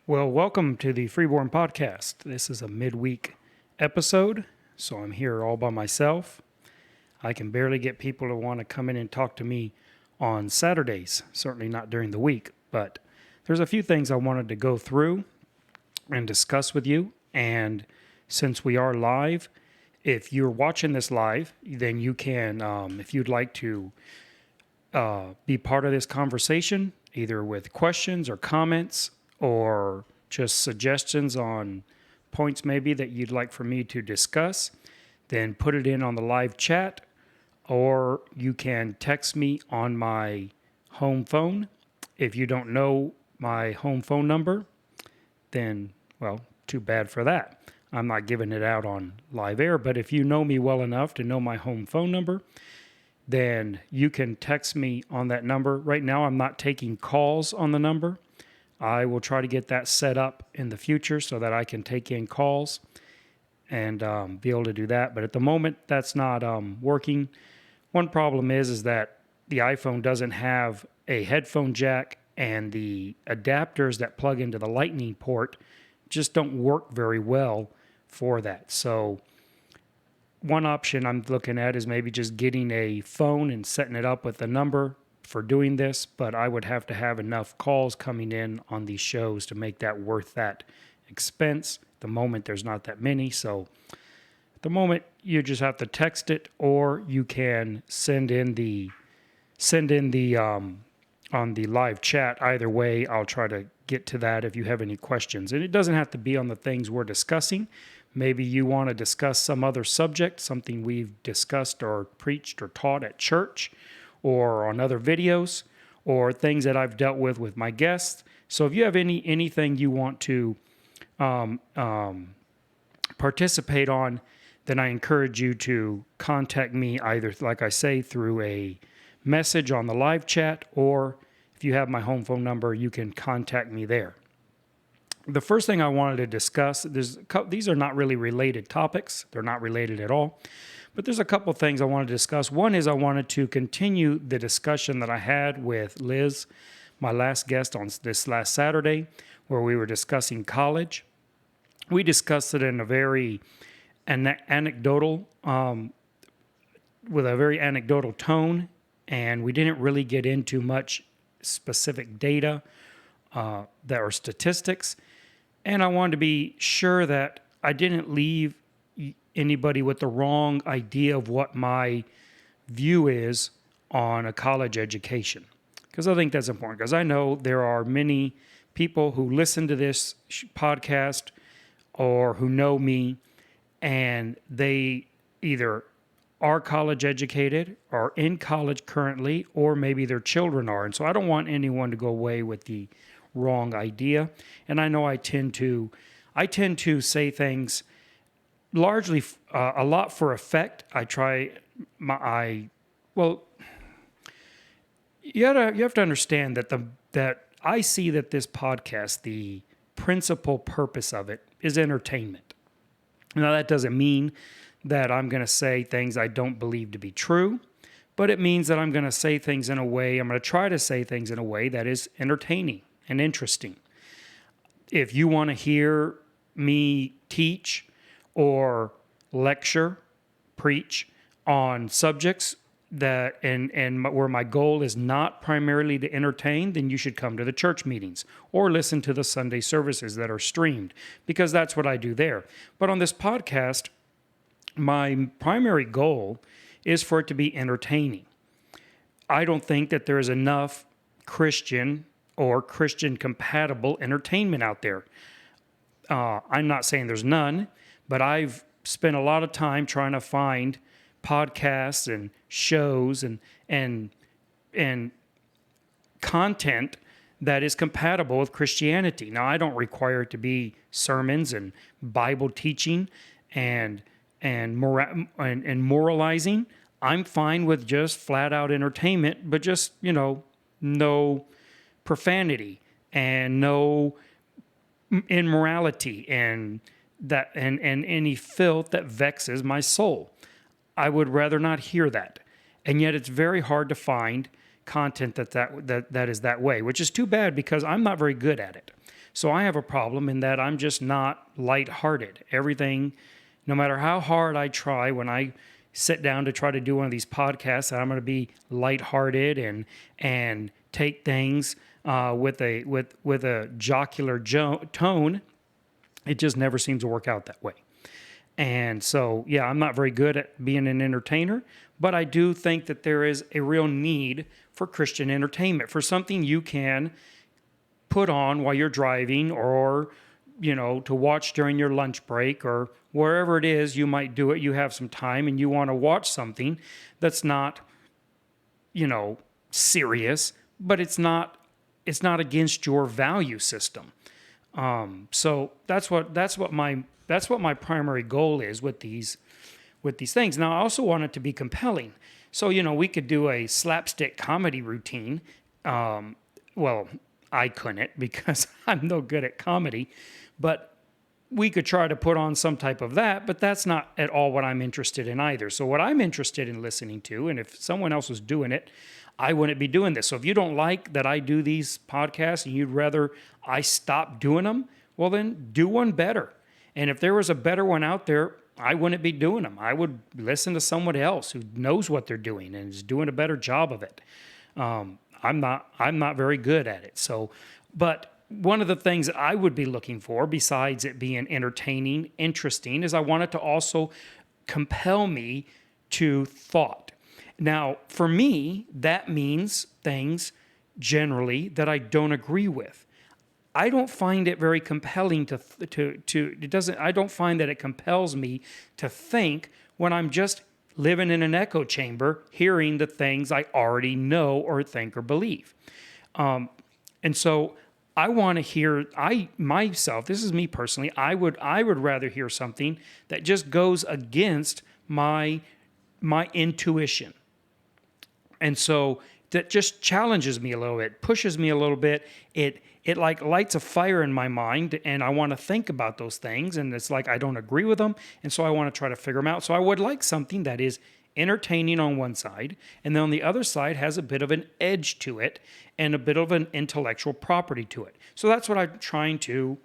Well, welcome to the Freeborn Podcast. This is a midweek episode, so I'm here all by myself. I can barely get people to want to come in and talk to me on Saturdays, certainly not during the week, but there's a few things I wanted to go through and discuss with you. And since we are live, if you're watching this live, then you can, if you'd like to be part of this conversation, either with questions or comments or just suggestions on points maybe that you'd like for me to discuss, then put it in on the live chat, or you can text me on my home phone. If you don't know my home phone number, then, well, too bad for that. I'm not giving it out on live air, but if you know me well enough to know my home phone number, then you can text me on that number. Right now, I'm not taking calls on the number. I will try to get that set up in the future so that I can take in calls and be able to do that. But at the moment, that's not working. One problem is that the iPhone doesn't have a headphone jack, and the adapters that plug into the Lightning port just don't work very well for that. So one option I'm looking at is maybe just getting a phone and setting it up with a number for doing this, but I would have to have enough calls coming in on these shows to make that worth that expense. At the moment, there's not that many, so at the moment you just have to text it, or you can send in the on the live chat. Either way, I'll try to get to that if you have any questions. And it doesn't have to be on the things we're discussing. Maybe you want to discuss some other subject, something we've discussed or preached or taught at church or on other videos, or things that I've dealt with my guests. So if you have anything you want to participate on, then I encourage you to contact me either, like I say, through a message on the live chat, or if you have my home phone number, you can contact me there. The first thing I wanted to discuss, these are not really related topics. They're not related at all. But there's a couple things I wanted to discuss. One is I wanted to continue the discussion that I had with Liz, my last guest on this last Saturday, where we were discussing college. We discussed it in a very anecdotal, with a very anecdotal tone, and we didn't really get into much specific data that are statistics. And I wanted to be sure that I didn't leave anybody with the wrong idea of what my view is on a college education. Because I think that's important. Because I know there are many people who listen to this podcast or who know me, and they either are college educated, are in college currently, or maybe their children are. And so I don't want anyone to go away with the wrong idea. And I know I tend to say things largely a lot for effect. You have to understand that I see that this podcast, the principal purpose of it is entertainment. Now, that doesn't mean that I'm going to say things I don't believe to be true, but it means that I'm going to say things in a way, I'm going to try to say things in a way that is entertaining and interesting. If you want to hear me teach or lecture, preach on subjects that and where my goal is not primarily to entertain, then you should come to the church meetings or listen to the Sunday services that are streamed, because that's what I do there. But on this podcast, my primary goal is for it to be entertaining. I don't think that there is enough Christian or Christian-compatible entertainment out there. I'm not saying there's none, but I've spent a lot of time trying to find podcasts and shows and content that is compatible with Christianity. Now, I don't require it to be sermons and Bible teaching and moralizing. I'm fine with just flat out entertainment, but just, no profanity and no immorality and any filth that vexes my soul. I would rather not hear that. And yet it's very hard to find content that is that way, which is too bad because I'm not very good at it. So I have a problem in that I'm just not lighthearted. Everything, no matter how hard I try, when I sit down to try to do one of these podcasts, I'm going to be lighthearted and take things with a jocular tone. It just never seems to work out that way. And so, yeah, I'm not very good at being an entertainer, but I do think that there is a real need for Christian entertainment, for something you can put on while you're driving, or, to watch during your lunch break, or wherever it is you might do it. You have some time and you want to watch something that's not, serious, but it's not against your value system. So that's what my primary goal is with these things. Now, I also want it to be compelling. So, we could do a slapstick comedy routine. Well, I couldn't because I'm no good at comedy, but we could try to put on some type of that, but that's not at all what I'm interested in either. So what I'm interested in listening to, and if someone else was doing it, I wouldn't be doing this. So if you don't like that I do these podcasts and you'd rather I stop doing them, well, then do one better. And if there was a better one out there, I wouldn't be doing them. I would listen to someone else who knows what they're doing and is doing a better job of it. I'm not very good at it. So, but one of the things that I would be looking for, besides it being entertaining, interesting, is I want it to also compel me to thought. Now, for me, that means things generally that I don't agree with. I don't find it very compelling I don't find that it compels me to think when I'm just living in an echo chamber, hearing the things I already know or think or believe. And so I want to hear, this is me personally, I would rather hear something that just goes against my intuition. And so that just challenges me a little bit, pushes me a little bit. It like lights a fire in my mind, and I want to think about those things, and it's like I don't agree with them, and so I want to try to figure them out. So I would like something that is entertaining on one side, and then on the other side has a bit of an edge to it and a bit of an intellectual property to it. So that's what I'm trying to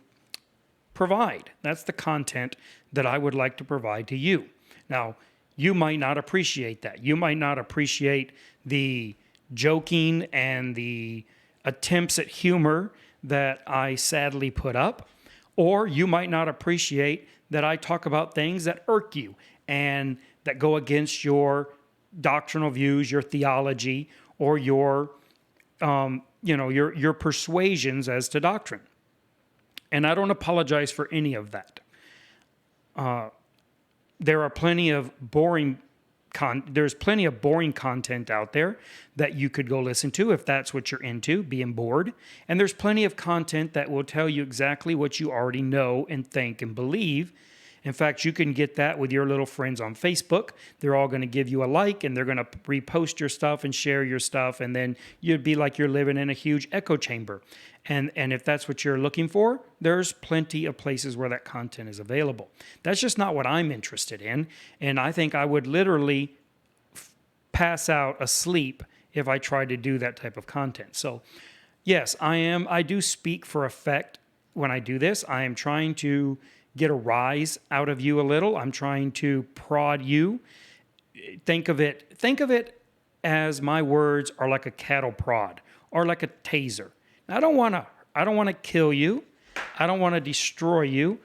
provide. That's the content that I would like to provide to you. Now, you might not appreciate that. You might not appreciate the joking and the attempts at humor that I sadly put up, or you might not appreciate that I talk about things that irk you and that go against your doctrinal views, your theology, or your persuasions as to doctrine. And I don't apologize for any of that. There are plenty of boring content out there that you could go listen to if that's what you're into, being bored. And there's plenty of content that will tell you exactly what you already know and think and believe. In fact, you can get that with your little friends on Facebook. They're all going to give you a like, and they're going to repost your stuff and share your stuff, and then you'd be like you're living in a huge echo chamber. And if that's what you're looking for, there's plenty of places where that content is available. That's just not what I'm interested in, and I think I would literally pass out asleep if I tried to do that type of content. So, yes, I do speak for effect when I do this. I am trying to get a rise out of you a little. I'm trying to prod you. Think of it as my words are like a cattle prod or like a taser. Now, I don't want to kill you. I don't want to destroy you.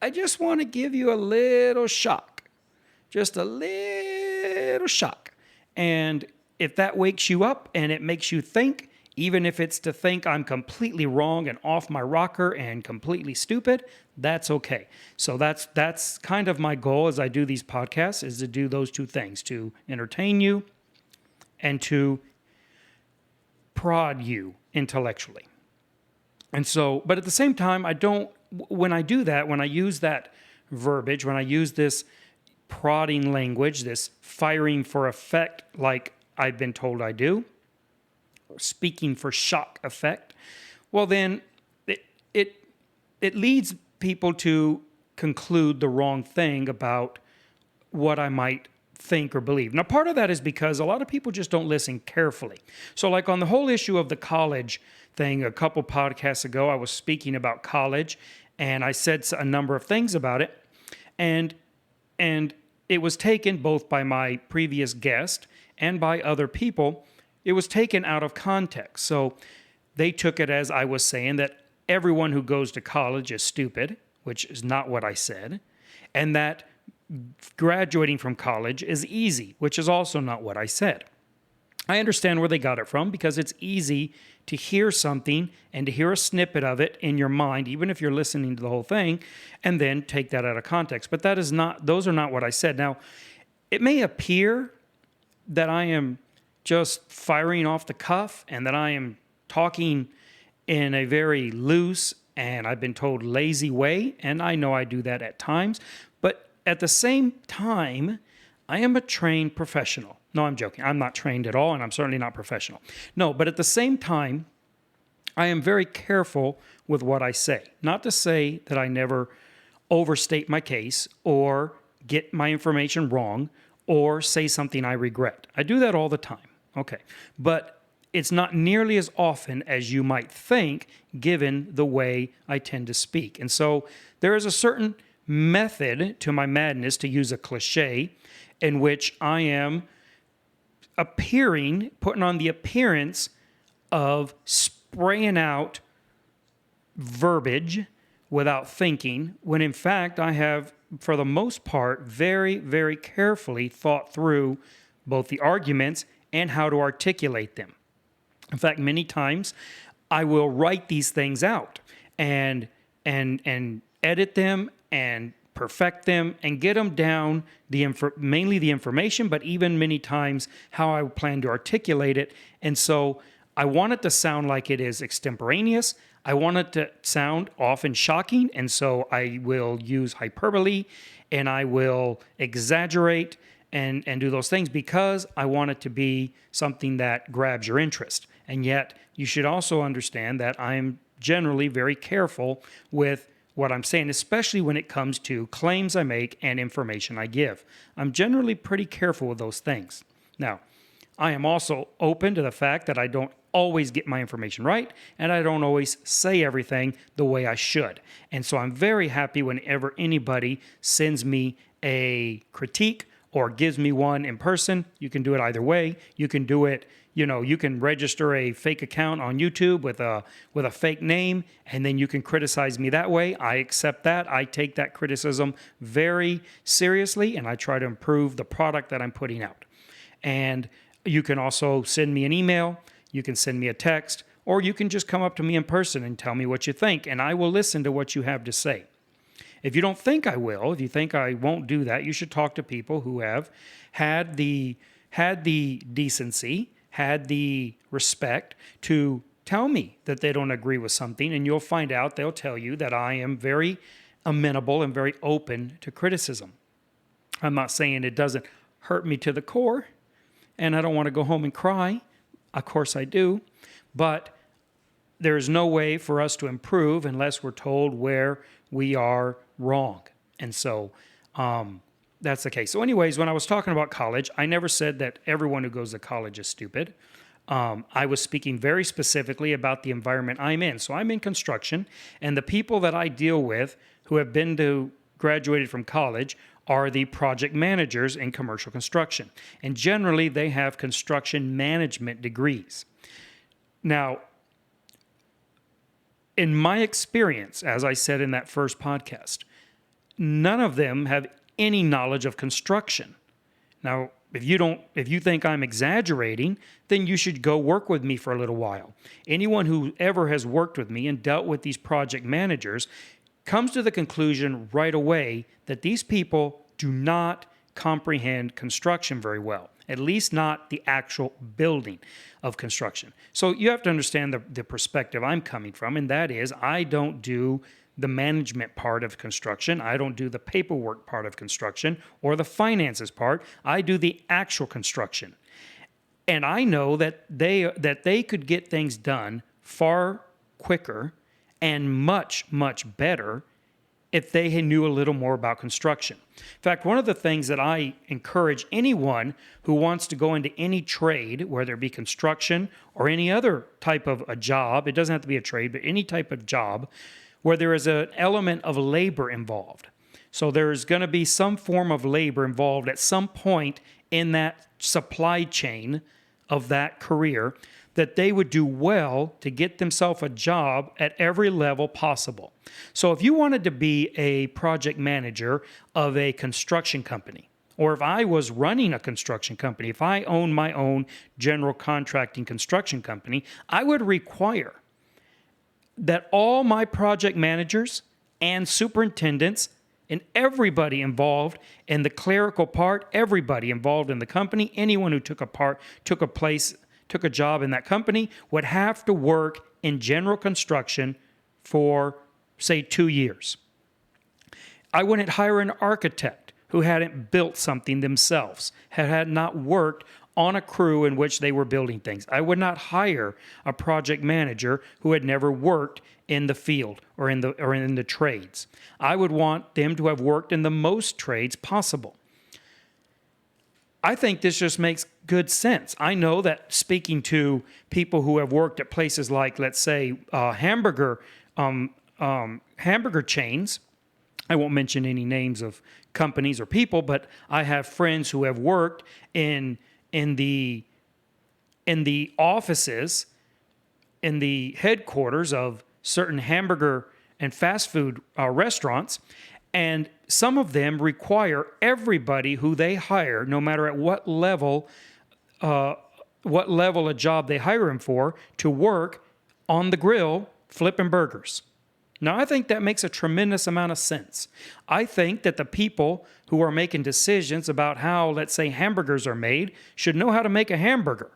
I just want to give you a little shock. Just a little shock. And if that wakes you up and it makes you think, even if it's to think I'm completely wrong and off my rocker and completely stupid, that's okay. So that's kind of my goal as I do these podcasts, is to do those two things, to entertain you and to prod you intellectually. And so, but at the same time, when I do that, when I use that verbiage, when I use this prodding language, this firing for effect like I've been told I do, speaking for shock effect, well then it leads people to conclude the wrong thing about what I might think or believe. Now, part of that is because a lot of people just don't listen carefully. So like on the whole issue of the college thing, a couple podcasts ago, I was speaking about college and I said a number of things about it. And it was taken both by my previous guest and by other people. It was taken out of context. So they took it as I was saying that everyone who goes to college is stupid, which is not what I said, and that graduating from college is easy, which is also not what I said. I understand where they got it from because it's easy to hear something and to hear a snippet of it in your mind, even if you're listening to the whole thing, and then take that out of context. But those are not what I said. Now, it may appear that I am just firing off the cuff and that I am talking in a very loose and I've been told lazy way, and I know I do that at times, but at the same time, I am a trained professional. No, I'm joking. I'm not trained at all, and I'm certainly not professional. No, but at the same time, I am very careful with what I say. Not to say that I never overstate my case or get my information wrong or say something I regret. I do that all the time. Okay. But it's not nearly as often as you might think, given the way I tend to speak. And so there is a certain method to my madness, to use a cliche, in which I am putting on the appearance of spraying out verbiage without thinking, when in fact I have, for the most part, very, very carefully thought through both the arguments and how to articulate them. In fact, many times I will write these things out and edit them and perfect them and get them down, mainly the information, but even many times how I plan to articulate it. And so I want it to sound like it is extemporaneous. I want it to sound often shocking, and so I will use hyperbole and I will exaggerate and do those things because I want it to be something that grabs your interest. And yet you should also understand that I'm generally very careful with what I'm saying, especially when it comes to claims I make and information I give. I'm generally pretty careful with those things. Now, I am also open to the fact that I don't always get my information right, and I don't always say everything the way I should. And so I'm very happy whenever anybody sends me a critique or gives me one in person. You can do it either way. You can do it, you can register a fake account on YouTube with a fake name, and then you can criticize me that way. I accept that. I take that criticism very seriously, and I try to improve the product that I'm putting out. And you can also send me an email. You can send me a text, or you can just come up to me in person and tell me what you think, and I will listen to what you have to say. If you don't think I will, if you think I won't do that, you should talk to people who have had the decency, had the respect to tell me that they don't agree with something, and you'll find out they'll tell you that I am very amenable and very open to criticism. I'm not saying it doesn't hurt me to the core, and I don't want to go home and cry. Of course I do, but there's no way for us to improve unless we're told where we are wrong. And so that's the case. So anyways, when I was talking about college, I never said that everyone who goes to college is stupid. I was speaking very specifically about the environment I'm in. So I'm in construction, and the people that I deal with who have graduated from college are the project managers in commercial construction. And generally, they have construction management degrees. Now, in my experience, as I said in that first podcast, none of them have any knowledge of construction. Now, if you think I'm exaggerating, then you should go work with me for a little while. Anyone who ever has worked with me and dealt with these project managers comes to the conclusion right away that these people do not comprehend construction very well, at least not the actual building of construction. So you have to understand the perspective I'm coming from, and that is I don't do the management part of construction. I don't do the paperwork part of construction or the finances part. I do the actual construction. And I know that they could get things done far quicker and much, much better if they knew a little more about construction. In fact, one of the things that I encourage anyone who wants to go into any trade, whether it be construction or any other type of a job, it doesn't have to be a trade, but any type of job where there is an element of labor involved. So there's going to be some form of labor involved at some point in that supply chain of that career, that they would do well to get themselves a job at every level possible. So if you wanted to be a project manager of a construction company, or if I was running a construction company, if I owned my own general contracting construction company, I would require that all my project managers and superintendents and everybody involved in the clerical part, everybody involved in the company, anyone who took a job in that company would have to work in general construction for, say, 2 years. I wouldn't hire an architect who hadn't built something themselves, had not worked on a crew in which they were building things. I would not hire a project manager who had never worked in the field or in the trades. I would want them to have worked in the most trades possible. I think this just makes good sense. I know that speaking to people who have worked at places like, let's say, hamburger chains, I won't mention any names of companies or people, but I have friends who have worked in the offices, in the headquarters of certain hamburger and fast food restaurants, and some of them require everybody who they hire, no matter at what level a job they hire them for, to work on the grill flipping burgers. Now, I think that makes a tremendous amount of sense. I think that the people who are making decisions about how, let's say, hamburgers are made should know how to make a hamburger.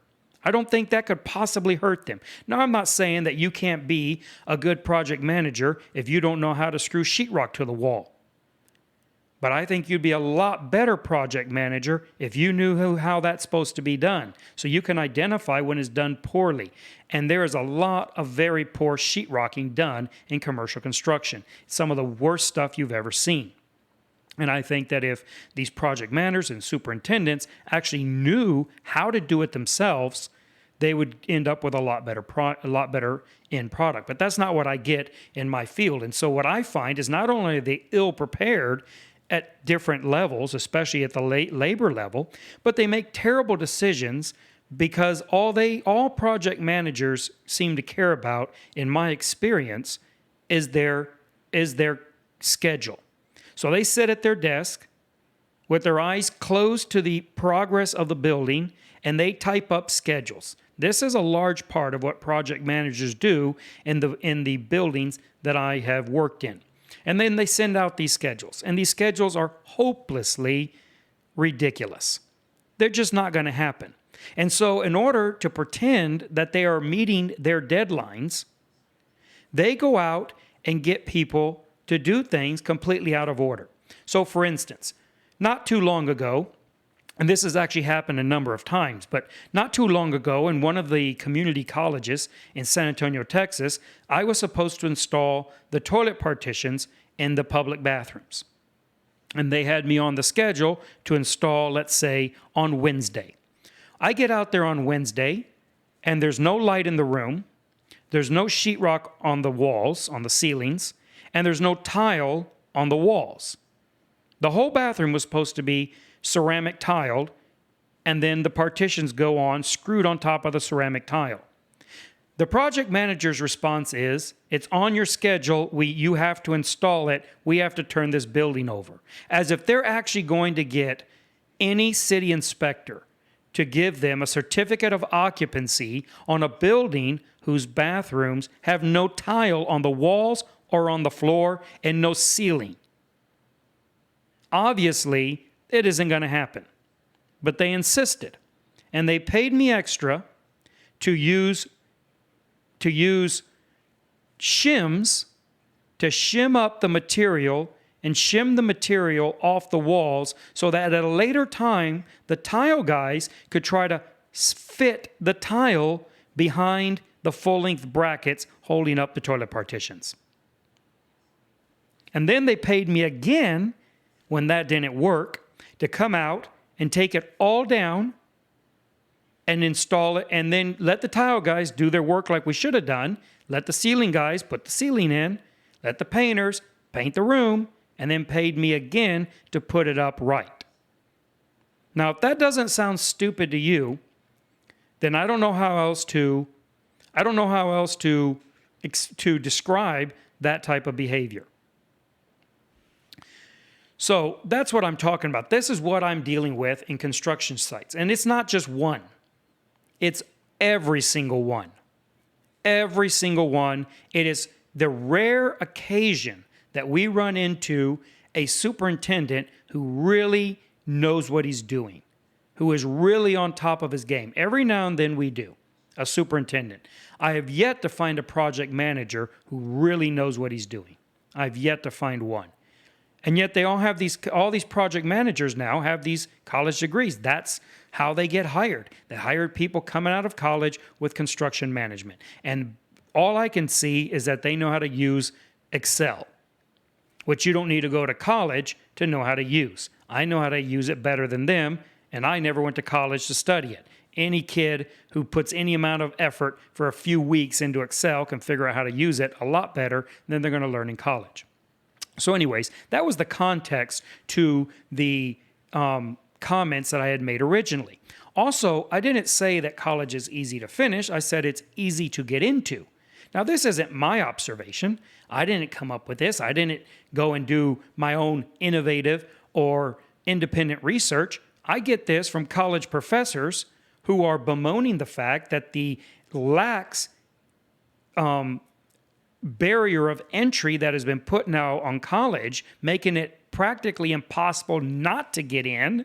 I don't think that could possibly hurt them. Now, I'm not saying that you can't be a good project manager if you don't know how to screw sheetrock to the wall. But I think you'd be a lot better project manager if you knew how that's supposed to be done. So you can identify when it's done poorly. And there is a lot of very poor sheetrocking done in commercial construction. Some of the worst stuff you've ever seen. And I think that if these project managers and superintendents actually knew how to do it themselves, they would end up with a lot better end product. But that's not what I get in my field. And so what I find is not only are they ill prepared at different levels, especially at the labor level, but they make terrible decisions because all project managers seem to care about, in my experience, is their schedule. So they sit at their desk with their eyes closed to the progress of the building, and they type up schedules. This is a large part of what project managers do in the buildings that I have worked in. And then they send out these schedules. And these schedules are hopelessly ridiculous. They're just not going to happen. And so in order to pretend that they are meeting their deadlines, they go out and get people to do things completely out of order. So for instance, not too long ago, and this has actually happened a number of times, but not too long ago in one of the community colleges in San Antonio, Texas, I was supposed to install the toilet partitions in the public bathrooms. And they had me on the schedule to install, let's say, on Wednesday. I get out there on Wednesday, and there's no light in the room, there's no sheetrock on the walls, on the ceilings, and there's no tile on the walls. The whole bathroom was supposed to be ceramic tiled, and then the partitions go on, screwed on top of the ceramic tile. The project manager's response is, it's on your schedule, you have to install it, we have to turn this building over. As if they're actually going to get any city inspector to give them a certificate of occupancy on a building whose bathrooms have no tile on the walls or on the floor and no ceiling. Obviously, it isn't going to happen. But they insisted. And they paid me extra to use shims to shim up the material and shim the material off the walls so that at a later time, the tile guys could try to fit the tile behind the full-length brackets holding up the toilet partitions. And then they paid me again when that didn't work to come out and take it all down and install it, and then let the tile guys do their work like we should have done. Let the ceiling guys put the ceiling in, let the painters paint the room, and then paid me again to put it up right. Now, if that doesn't sound stupid to you, then I don't know how else to describe that type of behavior. So that's what I'm talking about. This is what I'm dealing with in construction sites. And it's not just one. It's every single one. Every single one. It is the rare occasion that we run into a superintendent who really knows what he's doing, who is really on top of his game. Every now and then we do, a superintendent. I have yet to find a project manager who really knows what he's doing. I've yet to find one. And yet they all have all these project managers now have these college degrees. That's how they get hired. They hired people coming out of college with construction management. And all I can see is that they know how to use Excel, which you don't need to go to college to know how to use. I know how to use it better than them, and I never went to college to study it. Any kid who puts any amount of effort for a few weeks into Excel can figure out how to use it a lot better than they're going to learn in college. So anyways, that was the context to the comments that I had made originally. Also, I didn't say that college is easy to finish. I said it's easy to get into. Now, this isn't my observation. I didn't come up with this. I didn't go and do my own innovative or independent research. I get this from college professors who are bemoaning the fact that the lax barrier of entry that has been put now on college, making it practically impossible not to get in,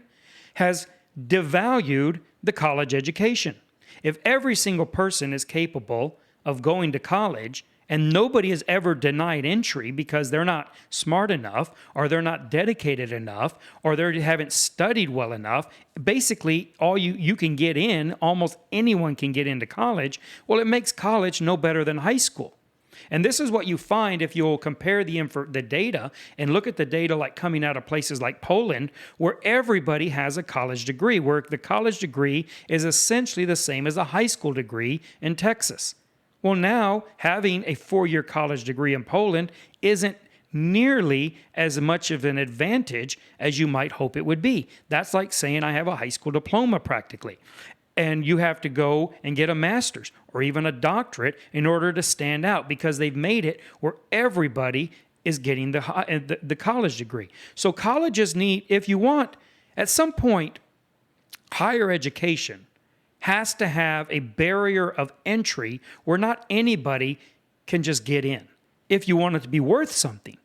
has devalued the college education. If every single person is capable of going to college and nobody is ever denied entry because they're not smart enough or they're not dedicated enough or they haven't studied well enough, basically all you can get in, almost anyone can get into college, well, it makes college no better than high school. And this is what you find if you'll compare the data and look at the data like coming out of places like Poland, where everybody has a college degree, where the college degree is essentially the same as a high school degree in Texas. Well, now having a 4-year college degree in Poland isn't nearly as much of an advantage as you might hope it would be. That's like saying I have a high school diploma practically. And you have to go and get a master's or even a doctorate in order to stand out because they've made it where everybody is getting the college degree. So colleges need, if you want, at some point, higher education has to have a barrier of entry where not anybody can just get in if you want it to be worth something,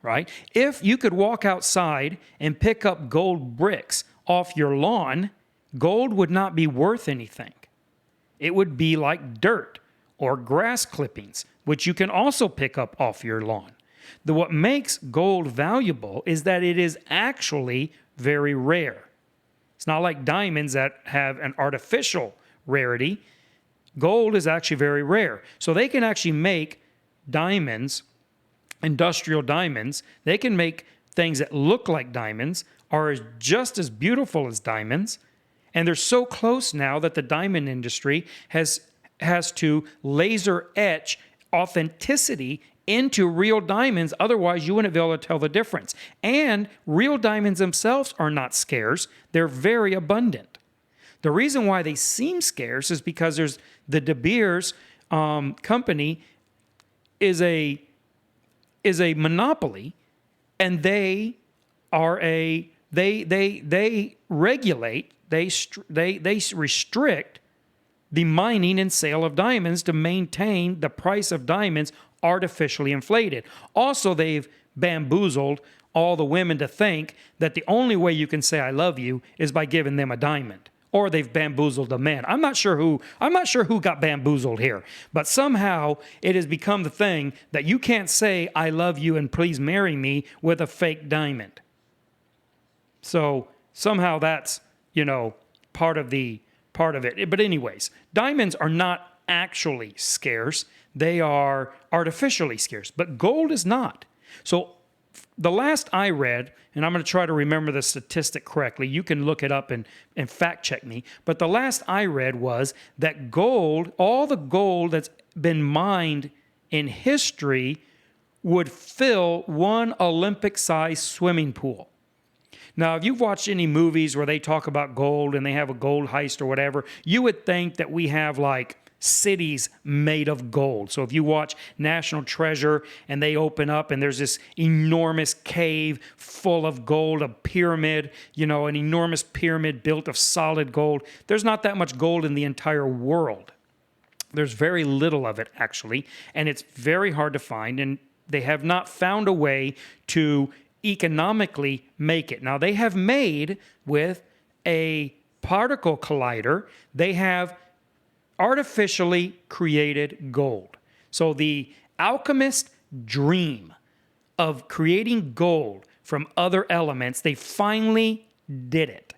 right? If you could walk outside and pick up gold bricks off your lawn, gold would not be worth anything. It would be like dirt or grass clippings, which you can also pick up off your lawn. What makes gold valuable is that it is actually very rare. It's not like diamonds that have an artificial rarity. Gold is actually very rare. So they can actually make diamonds, industrial diamonds. They can make things that look like diamonds, are just as beautiful as diamonds. And they're so close now that the diamond industry has to laser etch authenticity into real diamonds. Otherwise, you wouldn't be able to tell the difference. And real diamonds themselves are not scarce. They're very abundant. The reason why they seem scarce is because there's the De Beers company is a monopoly, and they regulate. They restrict the mining and sale of diamonds to maintain the price of diamonds artificially inflated. Also, they've bamboozled all the women to think that the only way you can say I love you is by giving them a diamond. Or they've bamboozled the men. I'm not sure who got bamboozled here, but somehow it has become the thing that you can't say I love you and please marry me with a fake diamond. So somehow that's part of it. But anyways, diamonds are not actually scarce. They are artificially scarce, but gold is not. So the last I read, and I'm going to try to remember the statistic correctly. You can look it up and fact check me. But the last I read was that gold, all the gold that's been mined in history, would fill one Olympic-sized swimming pool. Now, if you've watched any movies where they talk about gold and they have a gold heist or whatever, you would think that we have like cities made of gold. So if you watch National Treasure and they open up and there's this enormous cave full of gold, a pyramid, an enormous pyramid built of solid gold, there's not that much gold in the entire world. There's very little of it, actually, and it's very hard to find, and they have not found a way to economically make it. Now, they have made, with a particle collider, they have artificially created gold. So the alchemist dream of creating gold from other elements, they finally did it.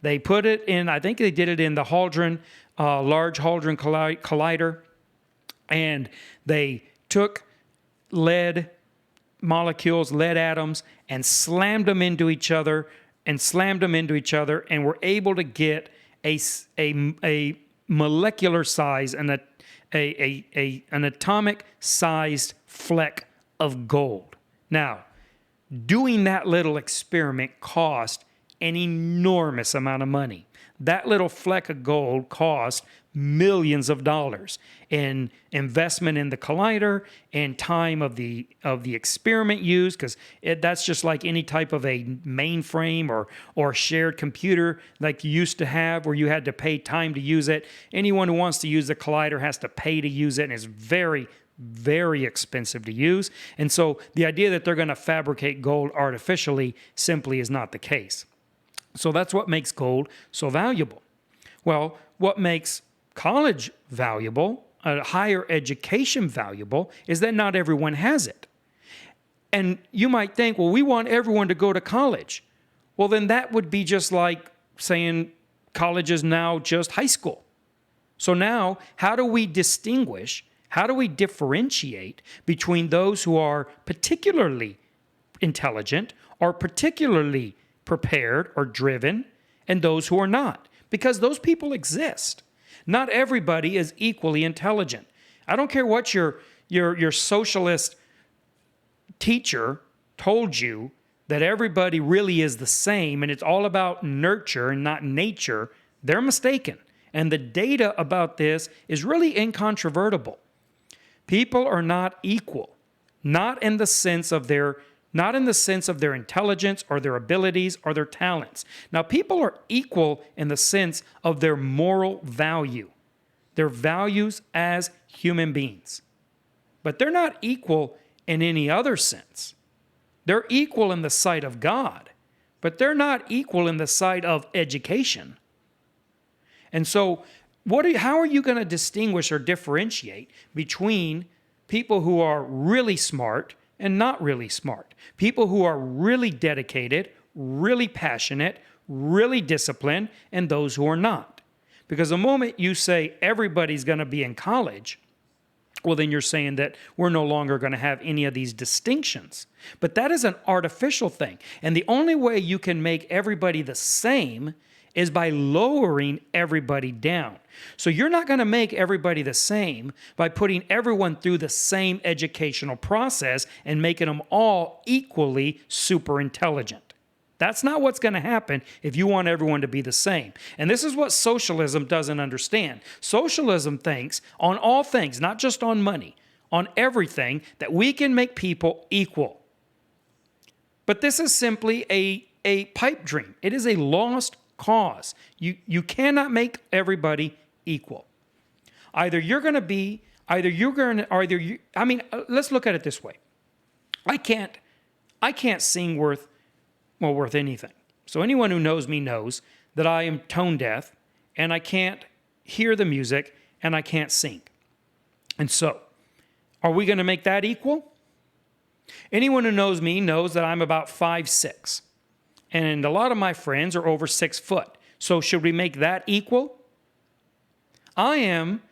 They put it in, I think they did it in the Large Hadron Collider, and they took lead molecules, lead atoms, and slammed them into each other, and were able to get a molecular size and an atomic sized fleck of gold. Now, doing that little experiment cost an enormous amount of money. That little fleck of gold cost millions of dollars in investment in the collider and time of the experiment used, because that's just like any type of a mainframe or shared computer like you used to have, where you had to pay time to use it. Anyone who wants to use the collider has to pay to use it, and it's very, very expensive to use. And so the idea that they're going to fabricate gold artificially simply is not the case. So that's what makes gold so valuable. Well, what makes college valuable, higher education valuable, is that not everyone has it. And you might think, well, we want everyone to go to college. Well, then that would be just like saying college is now just high school. So now, how do we distinguish, how do we differentiate between those who are particularly intelligent or particularly prepared or driven and those who are not? Because those people exist. Not everybody is equally intelligent. I don't care what your socialist teacher told you, that everybody really is the same and it's all about nurture and not nature. They're mistaken. And the data about this is really incontrovertible. People are not equal, not in the sense of their intelligence or their abilities or their talents. Now, people are equal in the sense of their moral value, their values as human beings. But they're not equal in any other sense. They're equal in the sight of God, but they're not equal in the sight of education. And so, how are you going to distinguish or differentiate between people who are really smart and not really smart? People who are really dedicated, really passionate, really disciplined, and those who are not. Because the moment you say everybody's going to be in college, well, then you're saying that we're no longer going to have any of these distinctions. But that is an artificial thing. And the only way you can make everybody the same is by lowering everybody down. So you're not going to make everybody the same by putting everyone through the same educational process and making them all equally super intelligent. That's not what's going to happen if you want everyone to be the same. And this is what socialism doesn't understand. Socialism thinks on all things, not just on money, on everything, that we can make people equal. But this is simply a pipe dream. It is a lost cause. You cannot make everybody equal. Let's look at it this way. I can't sing worth anything. So anyone who knows me knows that I am tone deaf and I can't hear the music and I can't sing. And so, are we going to make that equal? Anyone who knows me knows that I'm about 5'6". And a lot of my friends are over 6 foot. So should we make that equal? I am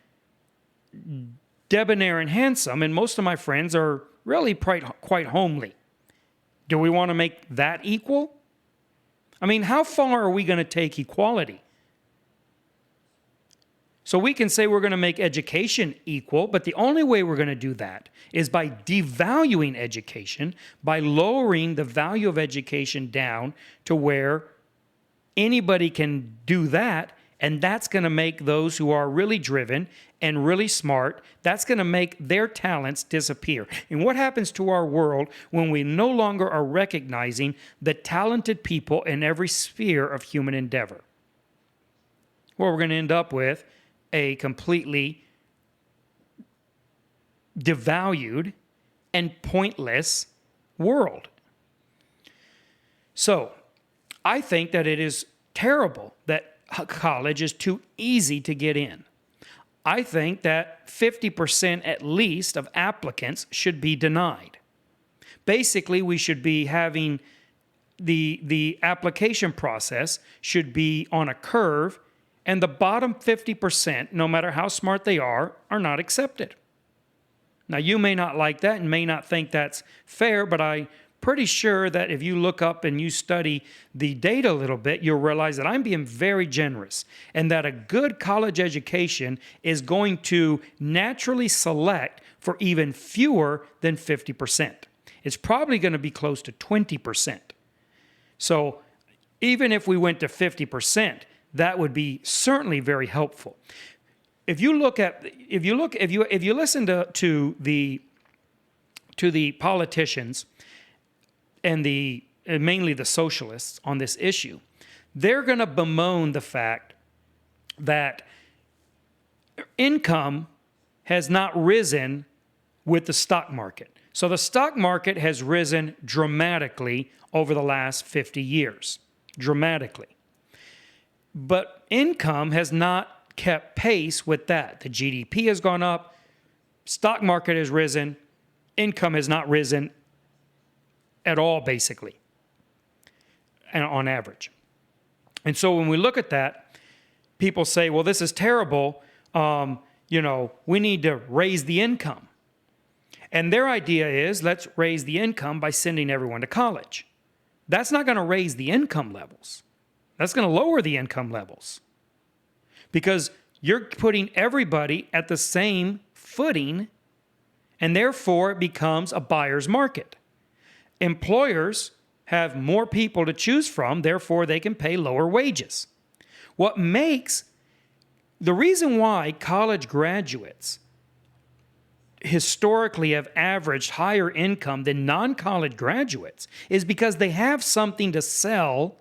debonair and handsome, and most of my friends are really quite homely. Do we want to make that equal? I mean, how far are we going to take equality? So we can say we're going to make education equal, but the only way we're going to do that is by devaluing education, by lowering the value of education down to where anybody can do that, and that's going to make those who are really driven and really smart, that's going to make their talents disappear. And what happens to our world when we no longer are recognizing the talented people in every sphere of human endeavor? Well, we're going to end up with a completely devalued and pointless world. So, I think that it is terrible that college is too easy to get in. I think that 50% at least of applicants should be denied. Basically, we should be having the application process should be on a curve, and the bottom 50%, no matter how smart they are not accepted. Now, you may not like that and may not think that's fair, but I'm pretty sure that if you look up and you study the data a little bit, you'll realize that I'm being very generous and that a good college education is going to naturally select for even fewer than 50%. It's probably going to be close to 20%. So even if we went to 50%, that would be certainly very helpful. If you listen to the politicians and mainly the socialists on this issue, they're going to bemoan the fact that income has not risen with the stock market. So the stock market has risen dramatically over the last 50 years, dramatically. But income has not kept pace with that. The GDP has gone up, stock market has risen, income has not risen at all, basically, and on average. And so when we look at that, people say, well, this is terrible. We need to raise the income. And their idea is, let's raise the income by sending everyone to college. That's not going to raise the income levels. That's going to lower the income levels because you're putting everybody at the same footing, and therefore it becomes a buyer's market. Employers have more people to choose from, therefore they can pay lower wages. The reason why college graduates historically have averaged higher income than non-college graduates is because they have something to sell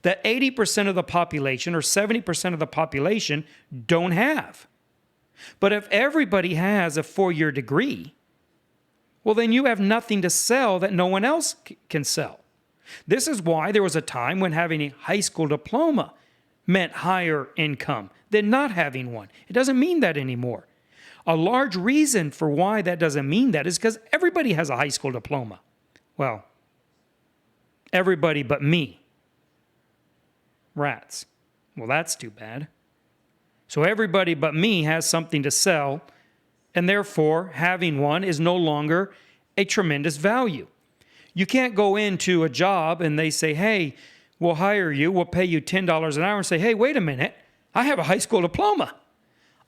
that 80% of the population or 70% of the population don't have. But if everybody has a 4-year degree, well, then you have nothing to sell that no one else can sell. This is why there was a time when having a high school diploma meant higher income than not having one. It doesn't mean that anymore. A large reason for why that doesn't mean that is because everybody has a high school diploma. Well, everybody but me. Rats. Well, that's too bad. So everybody but me has something to sell, and therefore having one is no longer a tremendous value. You can't go into a job and they say, hey, we'll hire you, we'll pay you $10 an hour, and say, hey, wait a minute, I have a high school diploma.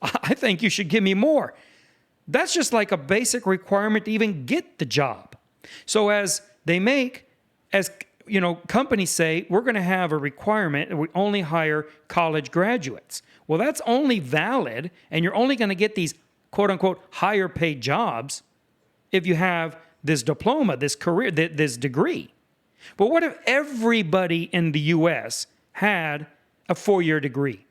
I think you should give me more. That's just like a basic requirement to even get the job. So companies say, we're going to have a requirement that we only hire college graduates. Well, that's only valid, and you're only going to get these quote-unquote higher paid jobs if you have this diploma, this career, this degree. But what if everybody in the U.S. had a 4-year degree?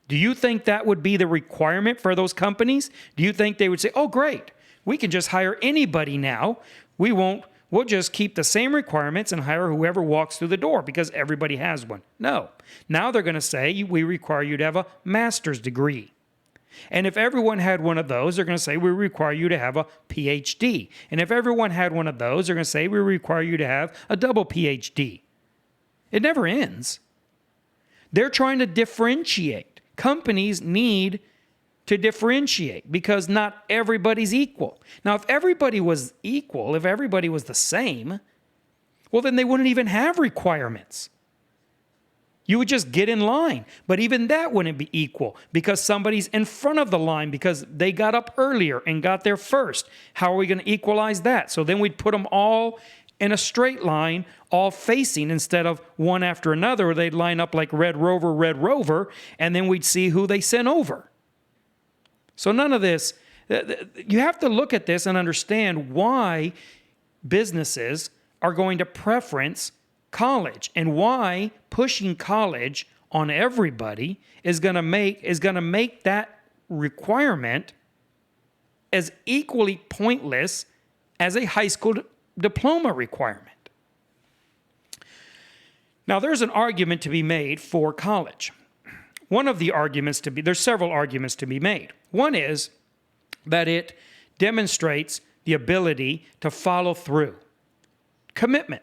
Do you think that would be the requirement for those companies? Do you think they would say, oh, great, we can just hire anybody now. We'll just keep the same requirements and hire whoever walks through the door because everybody has one. No. Now they're going to say, we require you to have a master's degree. And if everyone had one of those, they're going to say, we require you to have a PhD. And if everyone had one of those, they're going to say, we require you to have a double PhD. It never ends. They're trying to differentiate. Companies need to differentiate because not everybody's equal. Now, if everybody was equal, if everybody was the same, Well, then they wouldn't even have requirements. You would just get in line. But even that wouldn't be equal because somebody's in front of the line because they got up earlier and got there first. How are we going to equalize that? So then we'd put them all in a straight line, all facing instead of one after another, or they'd line up like Red Rover, and then we'd see who they sent over. So none of this, you have to look at this and understand why businesses are going to preference college and why pushing college on everybody is going to make that requirement as equally pointless as a high school diploma requirement. Now, there's an argument to be made for college. There's several arguments to be made. One is that it demonstrates the ability to follow through, commitment.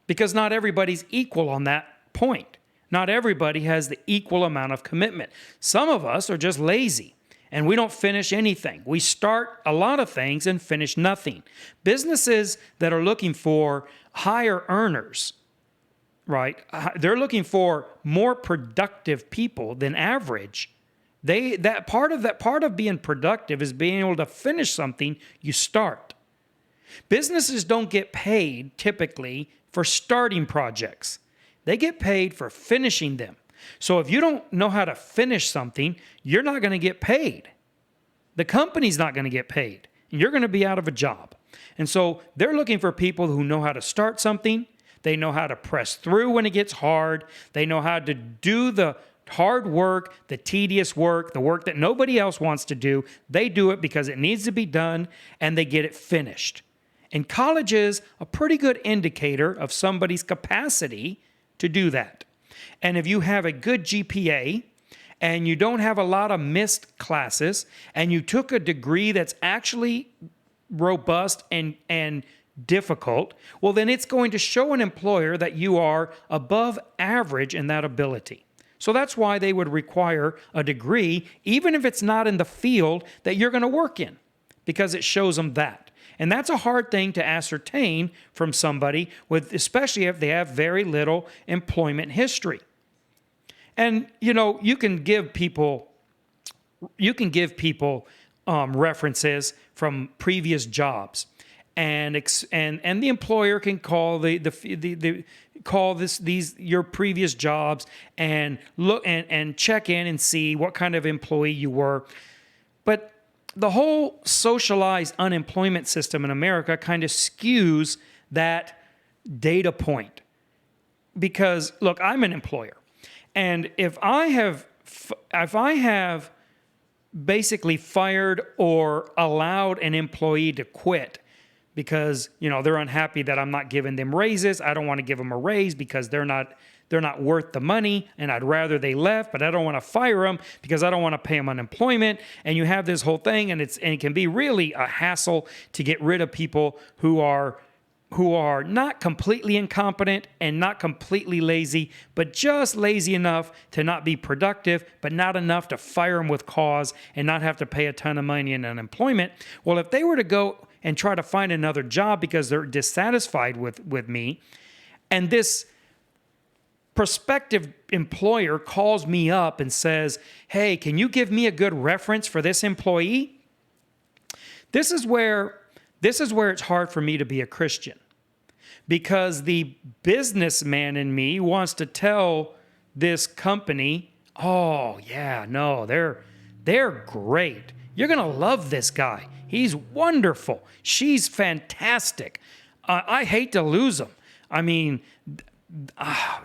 Because not everybody's equal on that point. Not everybody has the equal amount of commitment. Some of us are just lazy and we don't finish anything. We start a lot of things and finish nothing. Businesses that are looking for higher earners, right? They're looking for more productive people than average. Part of being productive is being able to finish something you start. Businesses don't get paid typically for starting projects. They get paid for finishing them. So if you don't know how to finish something, you're not going to get paid. The company's not going to get paid. You're going to be out of a job. And so they're looking for people who know how to start something. They know how to press through when it gets hard. They know how to do the hard work, the tedious work, the work that nobody else wants to do. They do it because it needs to be done, and they get it finished. And college is a pretty good indicator of somebody's capacity to do that. And if you have a good GPA and you don't have a lot of missed classes and you took a degree that's actually robust and difficult, well, then it's going to show an employer that you are above average in that ability. So that's why they would require a degree, even if it's not in the field that you're going to work in, because it shows them that. And that's a hard thing to ascertain from somebody, especially if they have very little employment history. And, you can give people references from previous jobs, and the employer can call your previous jobs and look and check in and see what kind of employee you were. But the whole socialized unemployment system in America kind of skews that data point. Because, look, I'm an employer. And if I have basically fired or allowed an employee to quit because, they're unhappy that I'm not giving them raises, I don't want to give them a raise because they're not worth the money, and I'd rather they left, but I don't want to fire them because I don't want to pay them unemployment. And you have this whole thing, and it can be really a hassle to get rid of people who are not completely incompetent and not completely lazy, but just lazy enough to not be productive, but not enough to fire them with cause and not have to pay a ton of money in unemployment. Well, if they were to go and try to find another job because they're dissatisfied with me, and this prospective employer calls me up and says, "Hey, can you give me a good reference for this employee?" This is where it's hard for me to be a Christian, because the businessman in me wants to tell this company, "Oh, yeah, no, they're great. You're going to love this guy. He's wonderful. She's fantastic. I hate to lose him. I mean, I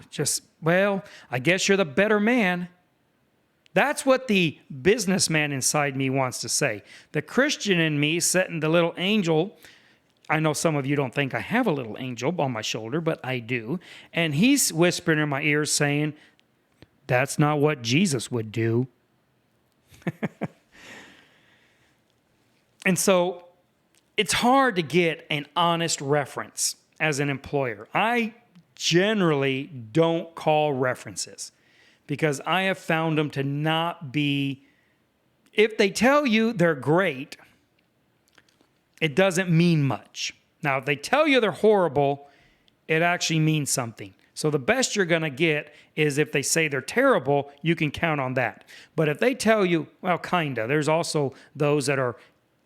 guess you're the better man." That's what the businessman inside me wants to say. The Christian in me, setting the little angel, I know some of you don't think I have a little angel on my shoulder, but I do. And he's whispering in my ears saying, "That's not what Jesus would do." And so it's hard to get an honest reference as an employer. I generally don't call references because I have found them to not be, if they tell you they're great, it doesn't mean much. Now, if they tell you they're horrible, it actually means something. So the best you're going to get is if they say they're terrible, you can count on that. But if they tell you, well, kinda, there's also those that are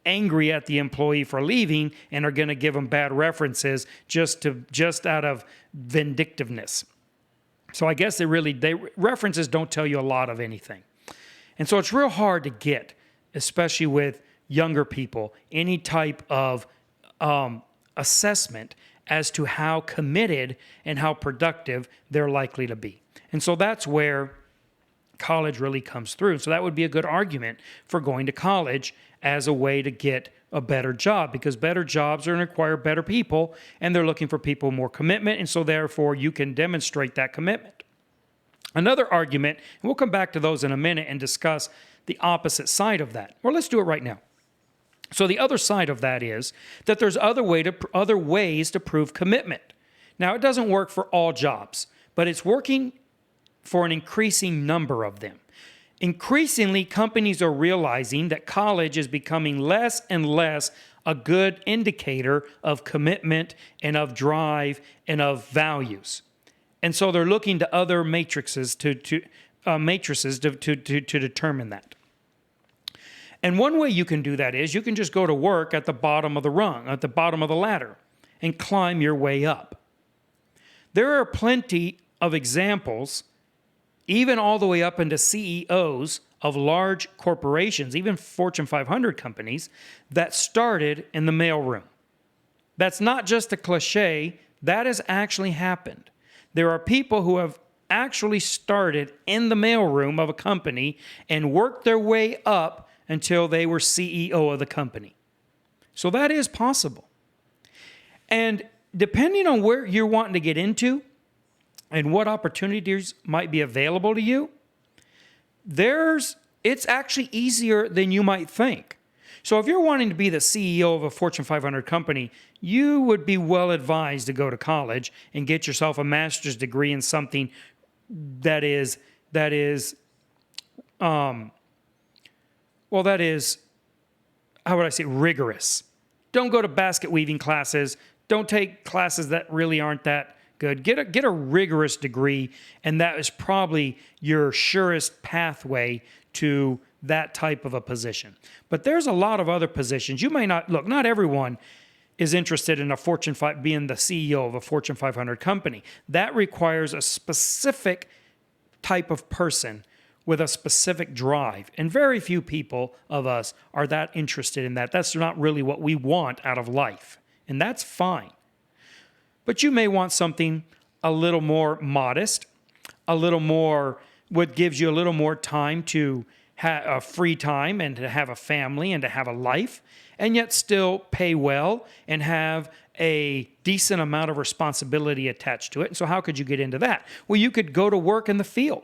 angry at the employee for leaving and are going to give them bad references just out of vindictiveness. So I guess references don't tell you a lot of anything. And so it's real hard to get, especially with younger people, any type of assessment as to how committed and how productive they're likely to be. And so that's where college really comes through. So that would be a good argument for going to college as a way to get a better job, because better jobs are going to require better people, and they're looking for people with more commitment, and so therefore you can demonstrate that commitment. Another argument, and we'll come back to those in a minute and discuss the opposite side of that. Well, let's do it right now. So the other side of that is that there's other ways to prove commitment. Now, it doesn't work for all jobs, but it's working for an increasing number of them. Increasingly, companies are realizing that college is becoming less and less a good indicator of commitment and of drive and of values. And so they're looking to other matrices to determine that. And one way you can do that is you can just go to work at the bottom of the rung, at the bottom of the ladder, and climb your way up. There are plenty of examples, even all the way up into CEOs of large corporations, even Fortune 500 companies, that started in the mailroom. That's not just a cliche, that has actually happened. There are people who have actually started in the mailroom of a company and worked their way up until they were CEO of the company. So that is possible. And depending on where you're wanting to get into and what opportunities might be available to you, it's actually easier than you might think. So if you're wanting to be the CEO of a Fortune 500 company, you would be well advised to go to college and get yourself a master's degree in something that is how would I say, rigorous. Don't go to basket weaving classes. Don't take classes that really aren't that good. Get a rigorous degree, and that is probably your surest pathway to that type of a position. But there's a lot of other positions. You may not everyone is interested in being the CEO of a Fortune 500 company. That requires a specific type of person with a specific drive. And very few people of us are that interested in that. That's not really what we want out of life. And that's fine. But you may want something a little more modest, what gives you a little more time to have free time and to have a family and to have a life, and yet still pay well and have a decent amount of responsibility attached to it. And so how could you get into that? Well, you could go to work in the field.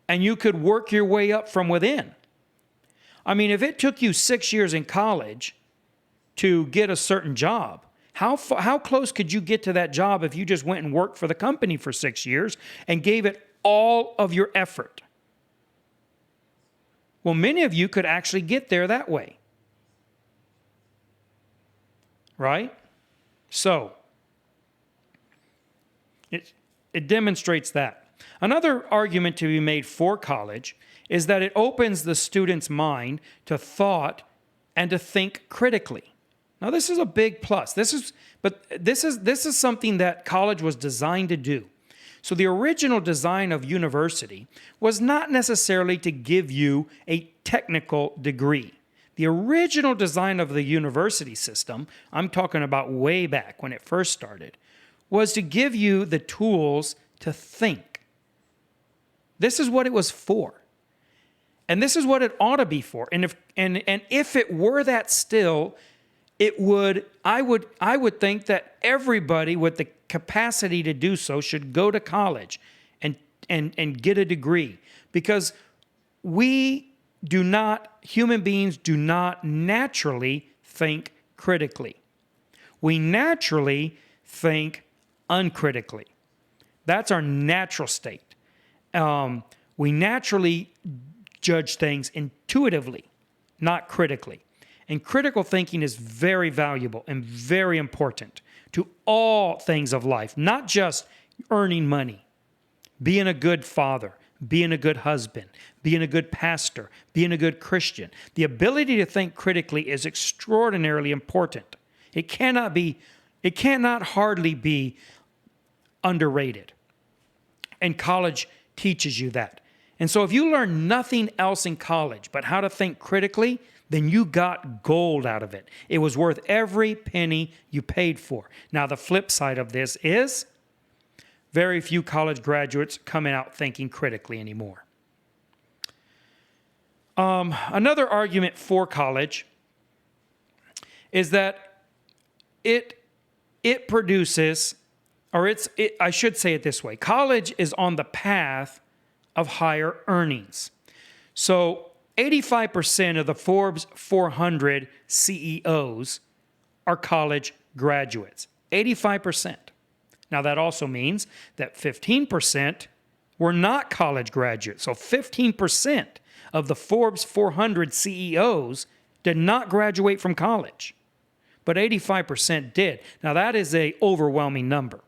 And you could work your way up from within. I mean, if it took you 6 years in college to get a certain job, how close could you get to that job if you just went and worked for the company for 6 years and gave it all of your effort? Well, many of you could actually get there that way. Right? So, it demonstrates that. Another argument to be made for college is that it opens the student's mind to thought and to think critically. Now, this is a big plus. This is something that college was designed to do. So the original design of university was not necessarily to give you a technical degree. The original design of the university system, I'm talking about way back when it first started, was to give you the tools to think. This is what it was for. And this is what it ought to be for. And if it were that still, I would think that everybody with the capacity to do so should go to college and get a degree. Because human beings do not naturally think critically. We naturally think uncritically. That's our natural state. We naturally judge things intuitively, not critically. And critical thinking is very valuable and very important to all things of life, not just earning money, being a good father, being a good husband, being a good pastor, being a good Christian. The ability to think critically is extraordinarily important. It cannot hardly be underrated. And college teaches you that. And so if you learn nothing else in college but how to think critically, then you got gold out of it. It was worth every penny you paid for. Now, the flip side of this is very few college graduates coming out thinking critically anymore. Another argument for college is that it produces, or I should say it this way, college is on the path of higher earnings. So 85% of the Forbes 400 CEOs are college graduates. 85%. Now that also means that 15% were not college graduates. So 15% of the Forbes 400 CEOs did not graduate from college, but 85% did. Now that is an overwhelming number.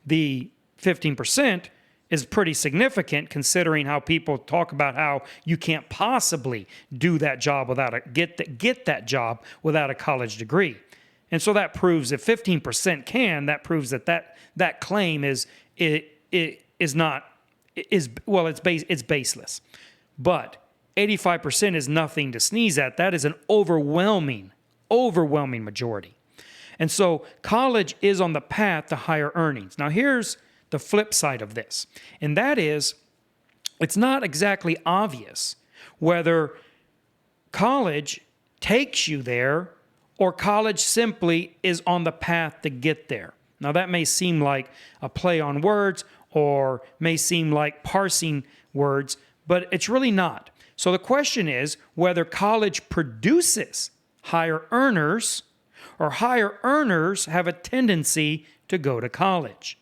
The 15% is pretty significant considering how people talk about how you can't possibly do that job without get that job without a college degree. And so that proves if 15% can, that proves that claim is baseless. But 85% is nothing to sneeze at. That is an overwhelming majority. And so college is on the path to higher earnings. Now here's the flip side of this, and that is it's not exactly obvious whether college takes you there or college simply is on the path to get there. Now that may seem like a play on words or may seem like parsing words, but it's really not. So the question is whether college produces higher earners or higher earners have a tendency to go to college.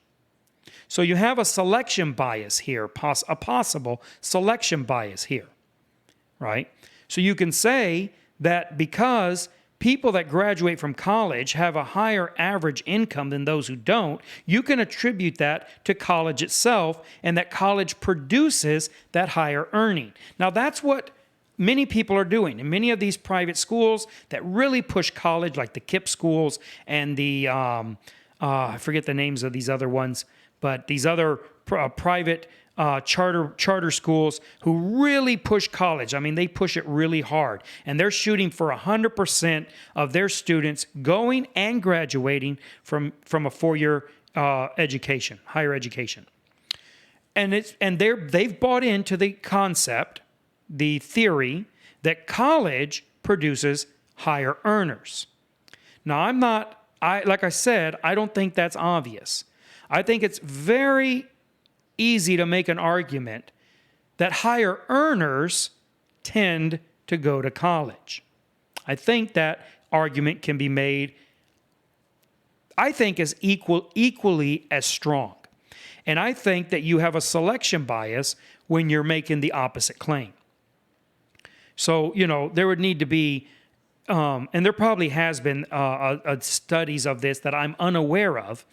So you have a selection bias here, a possible selection bias here, right? So you can say that because people that graduate from college have a higher average income than those who don't, you can attribute that to college itself and that college produces that higher earning. Now that's what many people are doing. In many of these private schools that really push college, like the KIPP schools and the, I forget the names of these other ones, but these other private charter schools who really push college. I mean, they push it really hard. And they're shooting for 100% of their students going and graduating from a four-year education, higher education. And they've bought into the concept, the theory, that college produces higher earners. Now, like I said, I don't think that's obvious. I think it's very easy to make an argument that higher earners tend to go to college. I think that argument can be made, I think, as equally as strong. And I think that you have a selection bias when you're making the opposite claim. So, there would need to be, and there probably has been studies of this that I'm unaware of,